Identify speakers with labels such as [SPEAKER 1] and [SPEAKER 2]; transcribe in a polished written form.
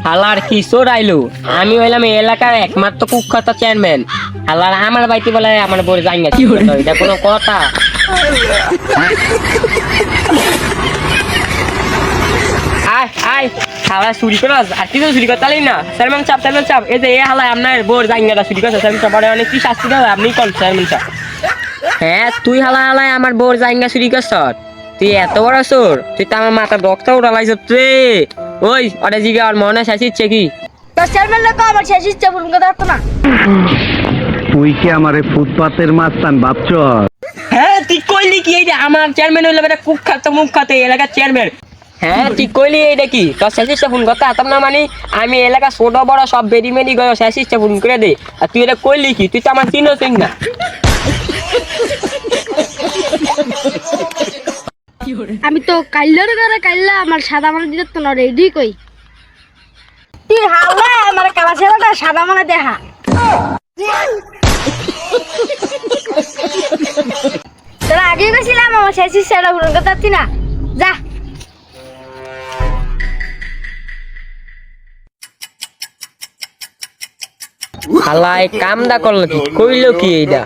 [SPEAKER 1] হালার কিশোর আইলো, আমি হইলাম এই এলাকার একমাত্র কুখ্যাত চেয়ারম্যান। হালার আমার বাড়িতে বলে আমার বড় জাঙ্গা, এটা কোনো কথা? আয় আয়, হালা চুরি করাস আর কিছু চুরি করতে পারলি না? চেয়ারম্যান চাপ, এই যে এ হালা আপনার বড় জাঙ্গাটা চুরি করছে, চেয়ারম্যান চাপ অনেক কি শাস্তি দেবে আপনি কোন চেয়ারম্যান চাপ? হ্যাঁ তুই হালা হালায় আমার বড় জাঙ্গা চুরি করছ, তুই এত বড় চোর? তুই তো আমার মাথা ডক্টর উড়ালাইছ রে। ওই ওটা জিগা আর মনে শেষ ইচ্ছে কি?
[SPEAKER 2] তোর চেয়ারম্যান লোক আমার শেষ ইচ্ছা পূরণ করতে পারতো না।
[SPEAKER 3] তুই কি আমারে ফুটপাতের মাস্তান ভাবছ?
[SPEAKER 1] হ্যাঁ তুই কইলি কি এইটা আমার চেয়ারম্যান হইলো বেটা কুখ্যাত মুখ্যাত এই এলাকার চেয়ারম্যান? হ্যাঁ তুই কইলি এইটা কি তোর শেষ ইচ্ছা ফোন করতে পারতাম না? মানে আমি এলাকা ছোট বড় সব বেরিমেরি গয় শেষ ইচ্ছা ফোন করে দে, আর তুই এটা কইলি কি? তুই তো আমার চিন না।
[SPEAKER 2] আমি তো কাইল্লার করে কাইল্লা আমার সাদা মানে দিতে তো না রেডি কই তুই হাওলা আমার কালা ছেলেটা সাদা মানে দেখা। তোরা আগে গেছিলাম আমার শেষ ইচ্ছাটা পূরণ করতে পারছি না, যা।
[SPEAKER 1] হালাই কামদা করলো কি, কইলো কি এইটা?